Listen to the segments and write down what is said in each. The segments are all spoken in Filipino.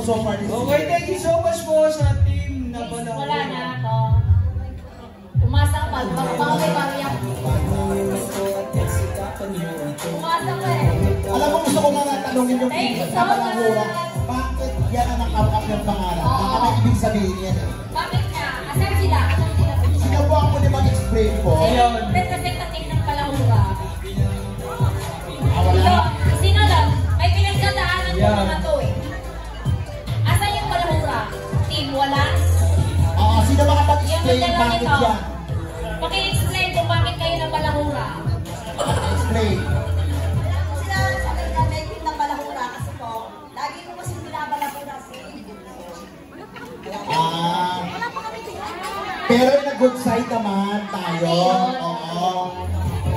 So far this okay, thank you so much po sa team na pala. Wala na to. Umasa ka pa. Baka may pariyak. Umasa ka eh. Alam mo, gusto ko nga tanongin yung Balahura. Bakit yan ang nakapap ng pangalan? Baka may ibig sabihin yan eh. Bakit nga? Asan sila? Sinabuhan ko din mag-explain po. Representative ng Balahura. Wala. Sino lang? May pinagdadaanan ko mga to eh. Wala? Oo, sino makapag-explain bakit yan? Paki-explain kung bakit kayo ng Balahura. Explain. Sila sa nag-native ng Balahura kasi po, lagi ko kasi binabalahura si pero in a good side naman tayo. Oo.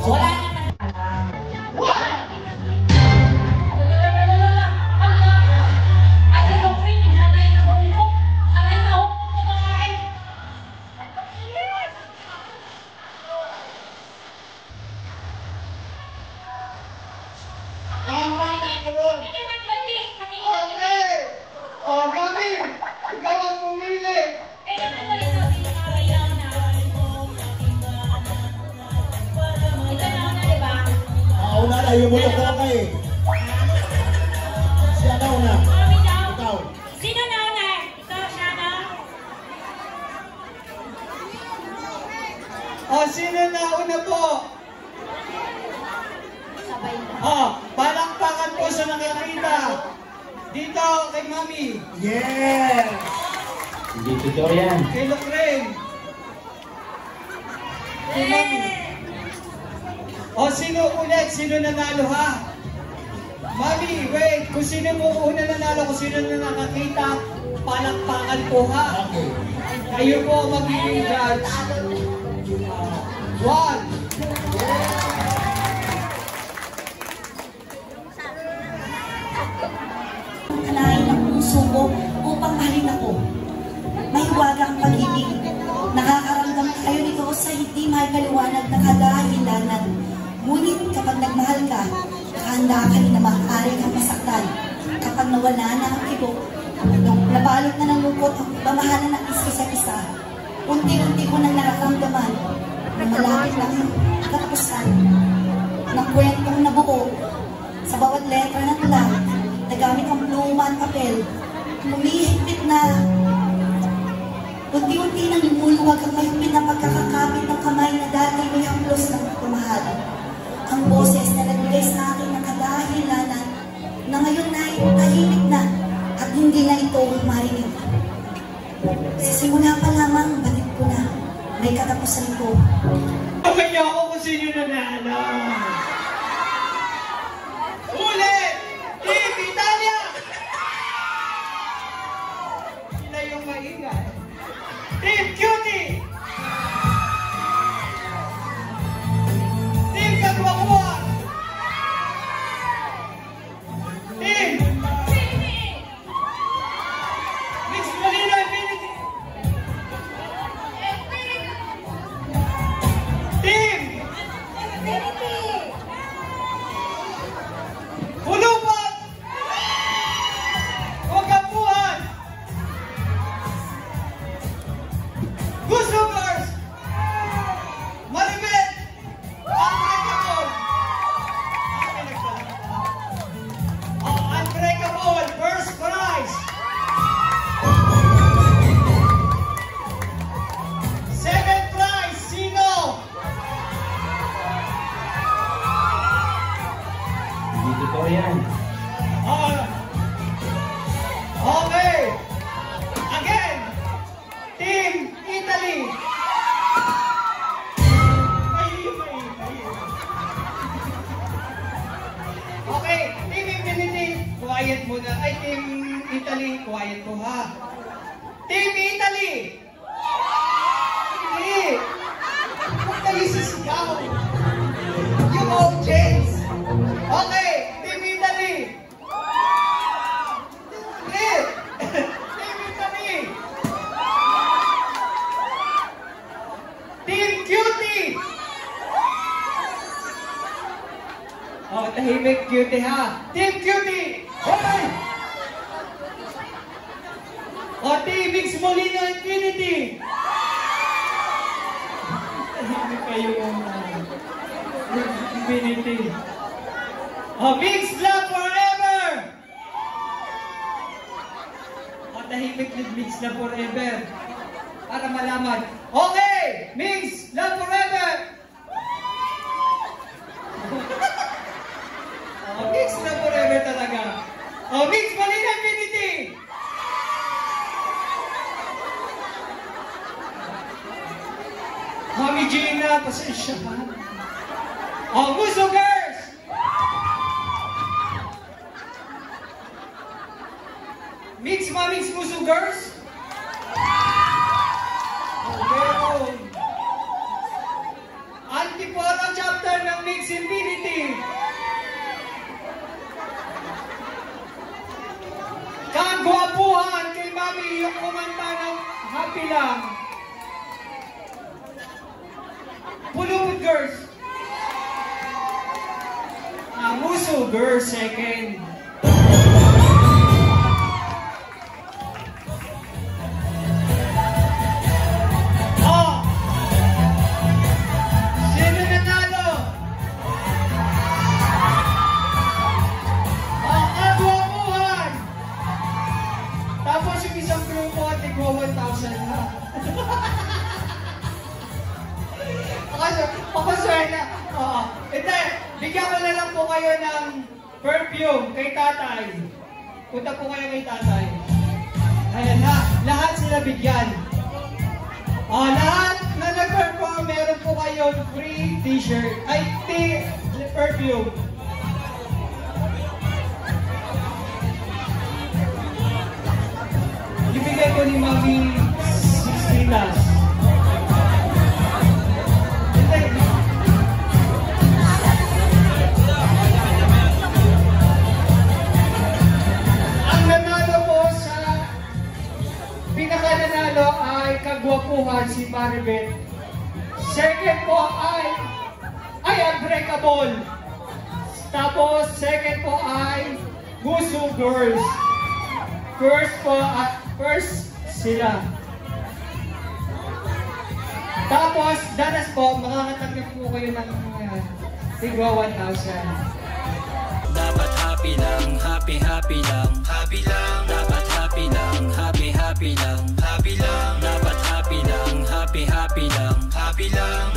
So, wala naman alam. ayaw mo ako ka eh. Siya na una. Ikaw. Sino na una? Ikaw siya na? Sino na una po? Sabay na. Palakpakan po sa nakakita. Dito kay Mami. Yes! Dito daw yan. Kay Locraine. Kay Mami. Sino ulit? Sino nanalo ha? Mami, wait. Kung sino mo una nanalo, kung sino na nakakita, palakpakan po ha. Okay. Kayo po magiging judge. 1. Kalahin ng puso ko upang mahalin ako. May huwaga ang pag-ibig. Nakakaramdam kayo nito sa hindi maipaliwanag na kadahilanan. Ngunit kapag nagmahal ka, handa ka rin na maaari kang masaktan. Kapag nawala na ang tibok, nabalot na ng lungkot ang pamahalan ng isa't isa, unti-unti ko nang nararamdaman na malapit lang ang katapusan ng kwentong nabuo. Sa bawat letra ng tula, nagamit ang pluma at papel, lumihigpit na unti-unti nang lumuluwag ang mahigpit na pagkakakapit ng kamay na dati may haplos ng pagmamahal. Ang boses na nagbigay sa akin ng kadahilanan na ngayon ay tahimik na at hindi na ito marinig. Sa simula pa lamang, balik ko na may katapusan ko. Okay niyo ako kung sino nanalo. Ulit! Team Italia! Sila yung maingay. Team Cutie! Team Kagwakuwa! Team Mix Molino Infinity! Team Team Italy! Hindi! Huwag kayo sisigaw! Yung audience! Okay! Team Italy! Hindi! Team Italy! Team Cutie! Oh, tahimik Cutie ha! Team Cutie! Hoy! O, Team Mix Molino Infinity! Tahimik kayo yung Infinity. O, Mix Love Forever! O, tahimik yung Mix Love Forever. Para malaman. Okay! Mix Love Forever! O, Mix Love Forever talaga. O, Mix Molino Infinity! Mami Gina, pasensya ka. Oh, Muso Girls! Mix Muso Girls? Okay. Antipolo chapter ng Mix Infinity. Kagwapuhan kay Mami yung kumanta ng Happy Lang. Pulupit Girls. Muso Girls second. Oh! Sino nanalo? Ang Kagwapuhan. Tapos yung isang grupo at tigwa 1,000 ha. Pakaswerte. Oo. Hindi, bigyan ko na lang po kayo ng perfume kay tatay. Punta po kayo kay tatay. Ayan na, lahat sila bigyan. Lahat na nag-perform, meron po kayo free t-shirt. Ay, perfume. Ibigay ko ni Mami 60 last. Pinaka-nanalo ay Kagwapuhan si Maribel. Second po ay Unbreakable. Tapos second po ay Muso Girls. First sila. Tapos danas po, makakatanggap po kayo ng tigwa 1,000. Dapat happy lang, happy lang, happy lang. Dapat happy lang, happy lang, happy lang. Dapat happy lang, happy lang, happy lang.